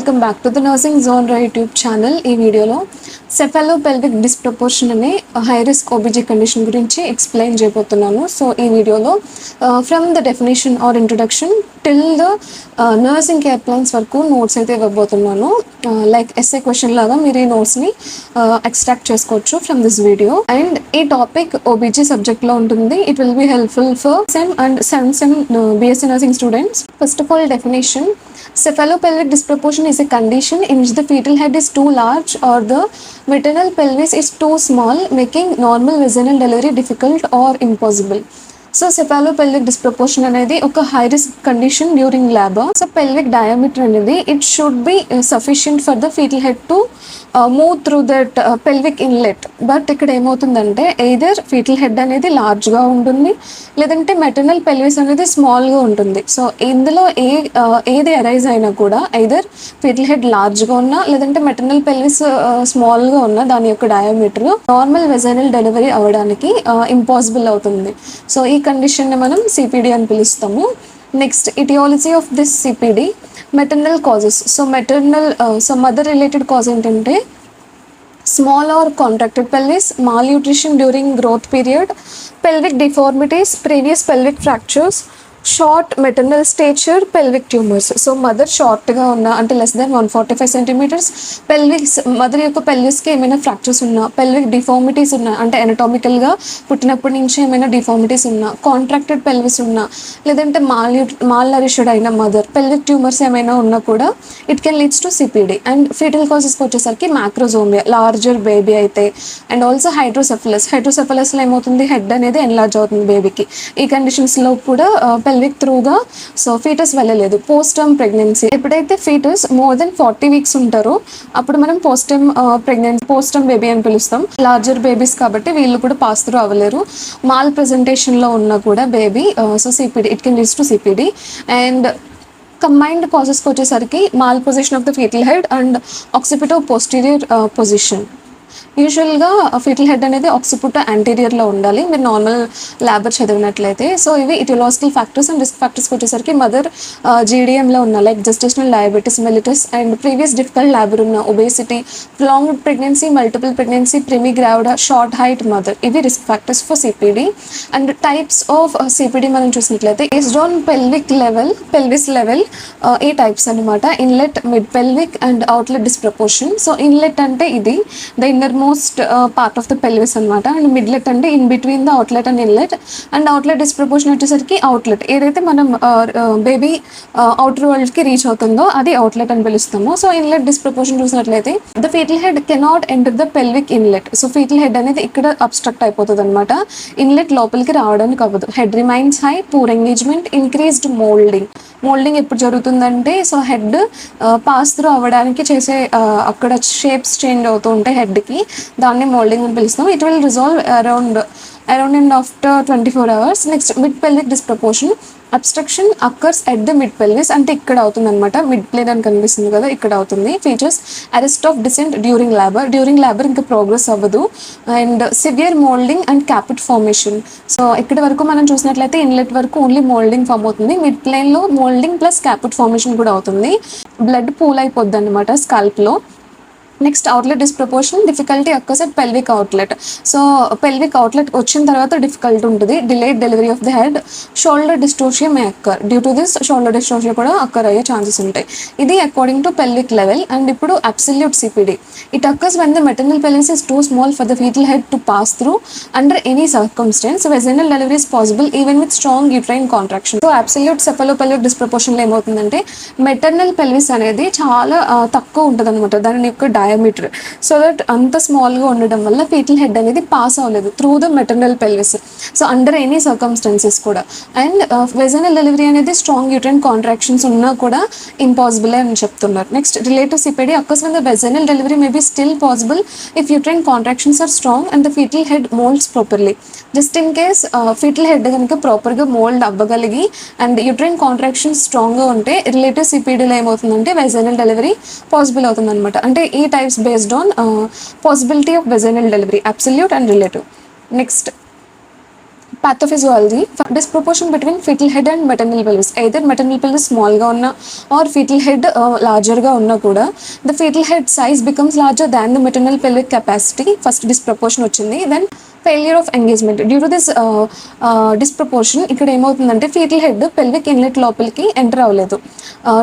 Welcome back to the nursing zone YouTube channel. ఈ వీడియోలో సెఫాలోపెల్విక్ disproportion అనే హై రిస్క్ ఓబీజీ కండిషన్ గురించి explain చేయబోతున్నాను. సో ఈ వీడియోలో from the definition are introduction till the nursing care plans వరకు notes అయితే ఇవ్వబోతున్నాను. లైక్ ఎస్ఏ క్వశ్చన్ లాగా మీరు ఈ నోట్స్ని ఎక్స్ట్రాక్ట్ చేసుకోవచ్చు ఫ్రమ్ దిస్ వీడియో. అండ్ ఈ టాపిక్ ఓబీజీ సబ్జెక్ట్లో ఉంటుంది. It will be helpful for sem and sem BSc nursing students. First of all, definition. Cephalopelvic disproportion is a condition in which the fetal head is too large or the maternal pelvis is too small, making normal vaginal delivery difficult or impossible. So cephalopelvic disproportion అనేది ఒక high risk condition during labour. So pelvic diameter అనేది it should be sufficient for the fetal head to move through that pelvic inlet. But ఇక్కడ ఏమవుతుందంటే either foetal head అనేది లార్జ్గా ఉంటుంది, లేదంటే maternal pelvis అనేది స్మాల్గా ఉంటుంది. సో ఇందులో ఏది అరైజ్ అయినా కూడా ఎయిదర్ ఫీటల్ హెడ్ లార్జ్గా ఉన్నా, లేదంటే మెటర్నల్ పెల్విస్ స్మాల్గా ఉన్నా దాని యొక్క డయామీటర్ నార్మల్ వెజైనల్ డెలివరీ అవ్వడానికి ఇంపాసిబుల్ అవుతుంది. సో ఈ కండిషన్ని మనం సిపిడి అని పిలుస్తాము. Next etiology of this CPD, maternal causes. So mother related cause ఏంటంటే small or contracted pelvis, malnutrition during growth period, pelvic deformities, previous pelvic fractures, short maternal stature, pelvic tumours. So mother షార్ట్గా ఉన్న అంటే less than 145 centimeters, mother యొక్క పెల్విస్కి ఏమైనా fractures ఉన్నా, pelvic deformities ఉన్నా అంటే ఎనటామికల్గా పుట్టినప్పటి నుంచి ఏమైనా డిఫార్మిటీస్ ఉన్నా, కాంట్రాక్టెడ్ పెల్విస్ ఉన్నా, లేదంటే మాల్ నరిష్డ్ అయిన మదర్, పెల్విక్ ట్యూమర్స్ ఏమైనా ఉన్నా కూడా it can leads to CPD. And fetal కాజెస్కి వచ్చేసరికి మ్యాక్రోజోమియా, లార్జర్ బేబీ అయితే, అండ్ ఆల్సో హైడ్రోసెఫలస్లో ఏమవుతుంది, హెడ్ అనేది ఎన్లార్జ్ అవుతుంది బేబీకి. ఈ కండిషన్స్లో కూడా పెల్విక్ త్రూగా సో ఫీటస్ వెళ్ళలేదు. పోస్ట్ టర్మ్ ప్రెగ్నెన్సీ, ఎప్పుడైతే ఫీటస్ మోర్ దెన్ 40 weeks ఉంటారో అప్పుడు మనం పోస్ట్ టర్మ్ బేబీ అని పిలుస్తాం. లార్జర్ బేబీస్ కాబట్టి వీళ్ళు కూడా పాస్ త్రూ అవ్వలేరు. మాల్ ప్రెజెంటేషన్లో ఉన్నా కూడా baby so CPD, it can leads to CPD. And combined కాజెస్కి వచ్చేసరికి malposition of the fetal head and occipito posterior position. యూజువల్గా ఫీటల్ హెడ్ అనేది ఆక్సిపుటో యాంటీరియర్లో ఉండాలి మీరు నార్మల్ లేబర్ చదివినట్లయితే. సో ఇవి ఇటియోలాజికల్ ఫ్యాక్టర్స్. అండ్ రిస్క్ ఫ్యాక్టర్స్కి వచ్చేసరికి మదర్ జీడిఎంలో ఉన్న like gestational diabetes mellitus, and previous difficult labour ఉన్న obesity, prolonged pregnancy, multiple pregnancy, primigravida, short height mother, ఇవి risk factors for CPD. And types of CPD మనం చూసినట్లయితే based on pelvis level ఈ types అనమాట. Inlet, mid pelvic and outlet disproportion. So inlet అంటే ఇది the innermost part of the pelvis అనమాట. And midlet అంటే in between the outlet and inlet. And outlet disproportion వచ్చేసరికి outlet ఏదైతే మనం baby outer వరల్డ్కి reach అవుతుందో అది అవుట్లెట్ అని పిలుస్తాము. సో ఇన్లెట్ డిస్ప్రపోర్షన్ చూసినట్లయితే the fetal head cannot enter the pelvic inlet. So fetal head అనేది ఇక్కడ అబ్స్ట్రక్ట్ అయిపోతుంది అనమాట, ఇన్లెట్ లోపలికి రావడానికి అవ్వదు. Head remains high, poor engagement, increased moulding ఎప్పుడు జరుగుతుందంటే సో హెడ్ పాస్ త్రూ అవ్వడానికి చేసే అక్కడ షేప్స్ చేంజ్ అవుతూ ఉంటాయి హెడ్కి, దాన్ని మోల్డింగ్ అని పిలుస్తాం. It will resolve around and after 24 hours. Next mid pelvic disproportion, obstruction occurs at the mid pelvis, అంటే ఇక్కడ అవుతుంది అనమాట, మిడ్ ప్లేన్ అని కనిపిస్తుంది కదా ఇక్కడ అవుతుంది. Features arrest of descent during labour ఇంకా ప్రోగ్రెస్ అవ్వదు. And severe moulding and caput formation. So ఇక్కడ వరకు మనం చూసినట్లయితే ఇన్లెట్ వరకు ఓన్లీ మోల్డింగ్ ఫామ్ అవుతుంది, మిడ్ ప్లేన్లో మోల్డింగ్ ప్లస్ క్యాపిట్ ఫార్మేషన్ కూడా అవుతుంది. బ్లడ్ పూల్ అయిపోద్ది అనమాట స్కాల్ప్లో. Next outlet disproportion, difficulty occurs at pelvic outlet. So pelvic outlet వచ్చిన తర్వాత డిఫికల్ట్ ఉంటుంది. Delayed delivery of the head, shoulder dystocia may occur. Due to this shoulder dystocia కూడా occur అయ్యే ఛాన్సెస్ ఉంటాయి. ఇది according to pelvic level. And ఇప్పుడు absolute CPD, it occurs when the maternal pelvis is too small for the fetal head to pass through under any circumstance. Vaginal delivery is possible even with strong uterine contraction. So absolute cephalopelvic డిస్ప్రపోర్షన్లో ఏమవుతుందంటే maternal pelvis అనేది చాలా తక్కువ ఉంటుంది అనమాట దాని యొక్క diameter. So that అంత స్మాల్గా ఉండడం వల్ల ఫీటల్ హెడ్ అనేది పాస్ అవ్వలేదు through the maternal pelvis. So under any circumstances కూడా. అండ్ వెజైనల్ డెలివరీ అనేది స్ట్రాంగ్ యూట్రైన్ కాంట్రాక్షన్స్ ఉన్నా కూడా ఇంపాసిబుల్ అని చెప్తున్నారు. Next relative CPD occurs when the vaginal delivery may be still possible if uterine contractions are strong and the fetal head moulds properly. Just in case fetal head కనుక ప్రాపర్గా mould అవ్వగలిగి and uterine contractions స్ట్రాంగ్గా ఉంటే relative సిపిడిలో ఏమవుతుందంటే vaginal delivery possible అవుతుంది అనమాట. అంటే ఈ types based on possibility of vaginal delivery, absolute and relative. Next, pathophysiology, disproportion between fetal head and maternal pelvis. Either maternal pelvis small గా ఉన్నా or fetal head larger గా ఉన్నా కూడా the fetal head size becomes larger than the maternal pelvic capacity. First disproportion వచ్చింది. Then failure of engagement due to this disproportion ఇక్కడ ఏమవుతుందంటే fetal head pelvic inlet లోపలికి enter అవ్వలేదు.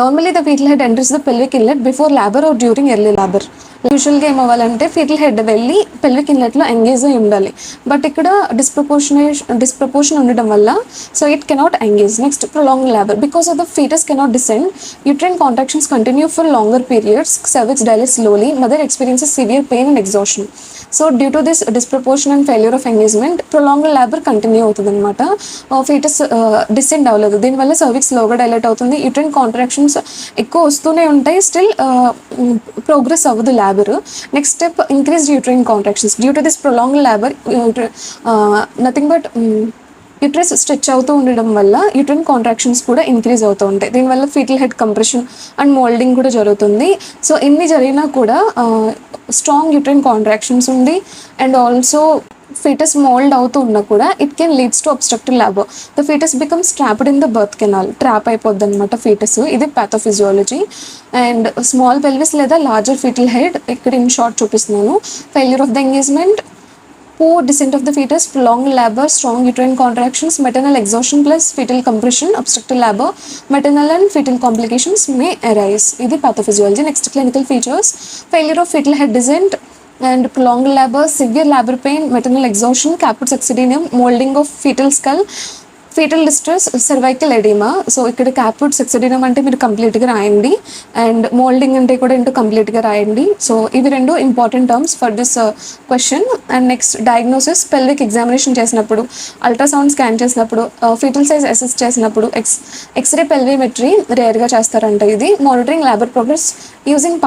Normally the fetal head enters the pelvic inlet before labor or during early labor. యూజువల్గా ఏమవ్వాలంటే foetal head వెళ్ళి pelvic ఇన్లెట్లో engage అయి ఉండాలి. But ఇక్కడ disproportion ఉండడం వల్ల so it cannot engage. Next prolong labour because of the foetus cannot descend, uterine contractions continue for longer periods, cervix dilates slowly, mother experiences severe pain and exhaustion. So due to this disproportion and failure of engagement prolong labour continue అవుతుంది అనమాట. Foetus descend అవ్వలేదు, దీనివల్ల cervix స్లోగా dilate అవుతుంది, uterine contractions ఎక్కువ వస్తూనే ఉంటాయి, still progress అవ్వదు labour. Next step increase uterine contractions due to this prolong labour, nothing but uterus stretch అవుతూ ఉండడం వల్ల యూట్రైన్ కాంట్రాక్షన్స్ కూడా ఇంక్రీజ్ అవుతూ ఉంటాయి. దీనివల్ల fetal head compression and moulding కూడా జరుగుతుంది. సో ఇన్ని జరిగినా కూడా స్ట్రాంగ్ యూట్రైన్ కాంట్రాక్షన్స్ ఉంది అండ్ ఆల్సో ఫీటస్ మోల్డ్ అవుతూ ఉన్నా కూడా it can leads to obstructive labour. The fetus becomes trapped in the birth canal, trap అయిపోద్ది అనమాట ఫీటస్. ఇది పాథోఫిజియాలజీ. అండ్ స్మాల్ పెల్విస్ లేదా లార్జర్ ఫీటల్ హెడ్ ఇక్కడ ఇన్ షార్ట్ చూపిస్తున్నాను. Failure of the engagement, poor descent of the fetus, prolonged labor, strong uterine contractions, maternal exhaustion plus fetal compression, obstructive labor, maternal and fetal complications may arise. This is pathophysiology. Next, clinical features: failure of fetal head descent and prolonged labor, severe labor pain, maternal exhaustion, caput succedaneum, molding of fetal skull, fetal distress, cervical oedema. So ఇక్కడ caput సెక్సడినం అంటే మీరు కంప్లీట్గా రాయండి and moulding అంటే కూడా into కంప్లీట్గా రాయండి. So ఇవి రెండు important terms for this question. And next diagnosis, pelvic examination చేసినప్పుడు, అల్ట్రాసౌండ్ స్కాన్ చేసినప్పుడు, ఫీటల్ సైజ్ అసెస్ చేసినప్పుడు, ఎక్స్రే పెల్విమెట్రీ రేర్గా చేస్తారంట. ఇది మానిటరింగ్ లేబర్ ప్రోగ్రెస్ యూజింగ్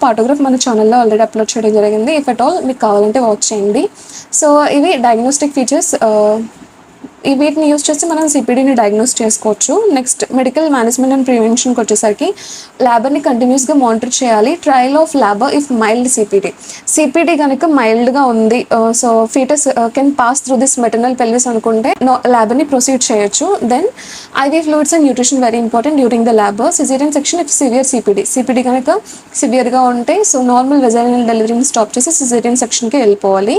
పాటోగ్రాఫ్ మన ఛానల్లో ఆల్రెడీ అప్లోడ్ చేయడం జరిగింది. ఇఫ్ అట్ ఆల్ మీకు కావాలంటే వాచ్ చేయండి. సో ఇవి డయాగ్నోస్టిక్ ఫీచర్స్. వీటిని యూస్ చేసి మనం సిపిడిని డయాగ్నోస్ చేసుకోవచ్చు. నెక్స్ట్ మెడికల్ మేనేజ్మెంట్ అండ్ ప్రివెన్షన్కి వచ్చేసరికి లేబర్ని కంటిన్యూస్గా మానిటర్ చేయాలి. Trial of labour if mild CPD కనుక మైల్డ్గా ఉంది, so foetus can pass through this maternal pelvis అనుకుంటే లేబర్ని ప్రొసీడ్ చేయొచ్చు. Then IV fluids and nutrition very important during the labour. Caesarean section if severe CPD కనుక సివియర్గా ఉంటే సో నార్మల్ వెజైనల్ డెలివరీని స్టాప్ చేసి సిజేరియన్ సెక్షన్కి వెళ్ళిపోవాలి.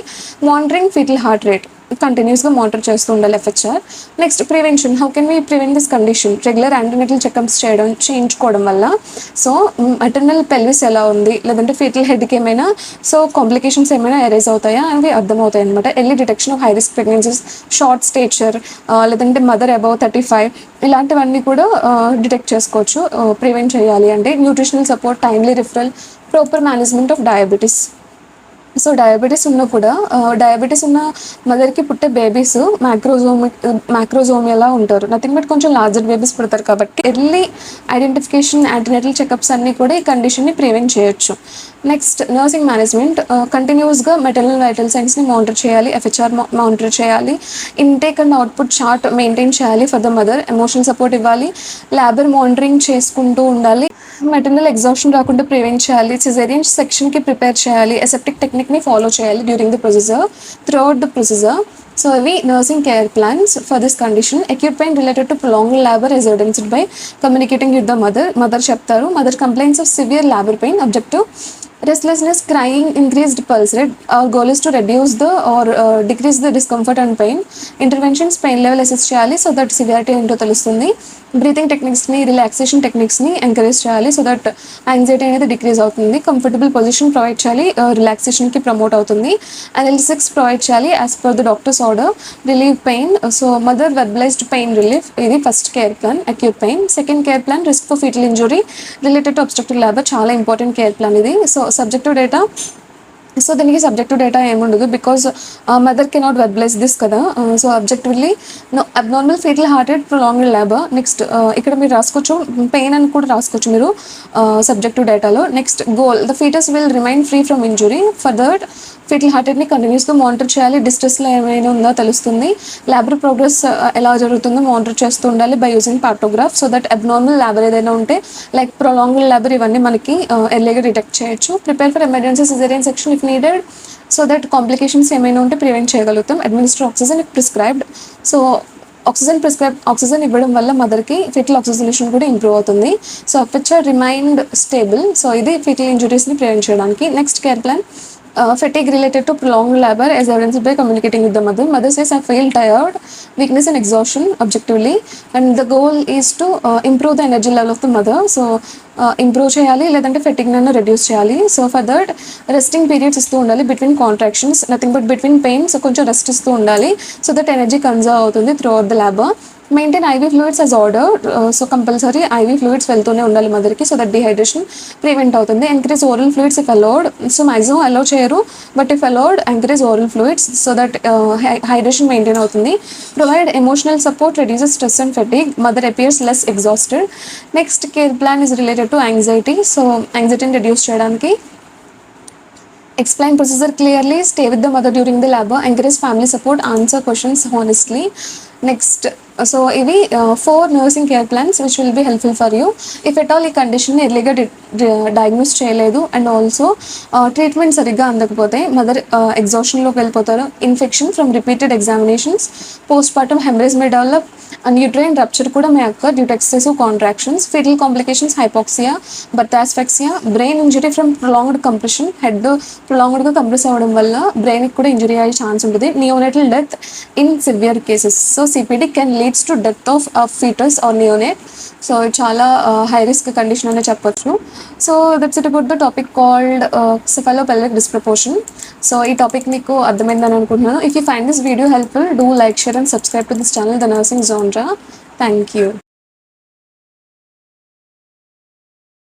మానిటరింగ్ ఫీటల్ హార్ట్ రేట్ కంటిన్యూస్గా మానిటర్ చేస్తూ ఉండాలి FHR. Next prevention, how can we prevent this condition? Regular antenatal checkups చేయించుకోవడం వల్ల సో మెటర్నల్ పెల్విస్ ఎలా ఉంది, లేదంటే ఫీటల్ హెడ్కి ఏమైనా సో కాంప్లికేషన్స్ ఏమైనా ఎరేజ్ అవుతాయా అవి అర్థమవుతాయి అనమాట. Early detection of high risk pregnancies, short stature, లేదంటే మదర్ అబౌవ్ 35 ఇలాంటివన్నీ కూడా డిటెక్ట్ చేసుకోవచ్చు. ప్రివెంట్ చేయాలి అంటే nutritional support, timely referral, proper management of diabetes. So diabetes ఉన్న మదర్కి పుట్టే బేబీస్ మ్యాక్రోజోమియాలా ఉంటారు. నథింగ్ బట్ కొంచెం లార్జర్ బేబీస్ పుడతారు కాబట్టి ఎర్లీ ఐడెంటిఫికేషన్, యాంటీనేటల్ చెకప్స్ అన్నీ కూడా ఈ కండిషన్ని ప్రివెంట్ చేయొచ్చు. నెక్స్ట్ నర్సింగ్ మేనేజ్మెంట్, కంటిన్యూస్గా మెటర్నల్ వైటల్ సైన్స్ని మానిటర్ చేయాలి, ఎఫ్హెచ్ఆర్ మానిటర్ చేయాలి, intake and output chart maintain చేయాలి for the mother, emotional support ఇవ్వాలి, లేబర్ మానిటరింగ్ చేసుకుంటూ ఉండాలి, మెటర్నల్ ఎగ్జాషన్ రాకుండా ప్రివెంట్ చేయాలి, సిజేరియన్ సెక్షన్కి ప్రిపేర్ చేయాలి, అసెప్టిక్ టెక్నిక్ని ఫాలో చేయాలి during the procedure, throughout the procedure. So we nursing care plans for this condition. Acute pain related to prolonged labor is evidenced by communicating with the mother చెప్తారు. Mother complaints of severe labor pain. Objective restlessness, crying, increased pulse rate. Our goal is to reduce the or decrease the discomfort and pain. Interventions, pain level assess చేయాలి so that severity ఏంటో తెలుస్తుంది. Breathing టెక్నిక్స్ని, relaxation టెక్నిక్స్ని encourage చేయాలి so that anxiety అనేది decrease అవుతుంది. Comfortable position provide చేయాలి, రిలాక్సేషన్కి ప్రమోట్ అవుతుంది. అనలిసిక్స్ ప్రొవైడ్ చేయాలి as per the doctor's order. Relieve pain, so mother verbalised pain relief, ఇది first care plan acute pain. Second care plan risk for fetal injury related to obstructive labour, చాలా important care plan ఇది. So subjective data, so దీనికి subjective data ఏముండదు because mother cannot verbalise this కదా. So objectively abnormal foetal heart rate, prolonged labour. Next ఇక్కడ మీరు రాసుకోవచ్చు, pain అని కూడా రాసుకోవచ్చు మీరు సబ్జెక్టివ్ డేటాలో. Next goal, the fetus will remain free from injury. For that fetal heart రేట్ని కంటిన్యూస్గా మానిటర్ చేయాలి. డిస్ట్రెస్లో ఏమైనా ఉందో తెలుస్తుంది. ల్యాబర్ ప్రోగ్రెస్ ఎలా జరుగుతుందో మానిటర్ చేస్తూ ఉండాలి by using partograph. So that abnormal labour ఏదైనా ఉంటే లైక్ ప్రొలాంగ్డ్ ల్యాబర్ ఇవన్నీ మనకి ఎర్లీగా డిటెక్ట్ చేయొచ్చు. Prepare for emergency caesarean section if needed. So that complications ఏమైనా ఉంటే ప్రివెంట్ చేయగలుగుతాం. Administer oxygen if prescribed. So oxygen ఇవ్వడం వల్ల మదర్కి ఫీటల్ ఆక్సిజనేషన్ కూడా ఇంప్రూవ్ అవుతుంది. So aperture remind stable. So ఇది ఫీటల్ ఇంజురీస్ని ప్రివెంట్ చేయడానికి. Next care plan, fatigue related to prolonged labor as evidenced by communicating with the mother. Mother says, I feel tired, weakness and exhaustion objectively, and the goal is to improve the energy level of the mother. So improve చేయాలి, లేదంటే fatigue నన్ను reduce చేయాలి. So for that resting periods ఇస్తూ ఉండాలి between contractions, nothing but between pain. So కొంచెం rest ఇస్తూ ఉండాలి so that energy conserve అవుతుంది throughout the labour. Maintain IV fluids as order. So compulsory IV fluids వెళ్తూనే ఉండాలి మదర్కి సో దట్ డిహైడ్రేషన్ ప్రివెంట్ అవుతుంది. Encourage oral fluids if allowed. So maximum allow చేయరు, but if allowed encourage oral fluids so that hydration maintain అవుతుంది. Provide emotional support, reduces stress and fatigue. Mother appears less exhausted. Next care plan is related to anxiety. So యాంగ్జైటీని reduce చేయడానికి explain procedure clearly, stay with the mother during the labor, encourage family support, answer questions honestly. Next, so ఇవి 4 nursing care plans which will be helpful for you if at all ఈ condition ఎర్లీగా diagnose చేయలేదు and also treatment సరిగ్గా అందకపోతే mother ఎగ్జాషన్లోకి వెళ్ళిపోతారు. Infection from repeated examinations, postpartum haemorrhage may develop, uterine rupture కూడా may occur due to excessive contractions, fetal complications, hypoxia, birth asphyxia, brain injury from prolonged compression. Head ప్రొలాంగ్డ్గా compress అవ్వడం వల్ల బ్రెయిన్కి కూడా ఇంజరీ అయ్యే chance ఉంటుంది. Neonatal death in severe cases. So CPD can leads to death of fetus or neonate. So చాలా high risk condition అనే చెప్పొచ్చు. So that's it about the topic called cephalopelvic disproportion. So ఈ topic మీకు అర్థమైందని అనుకుంటున్నాను. If you find this video helpful, do like, share and subscribe to this channel the nursing జోన్రా. Thank you.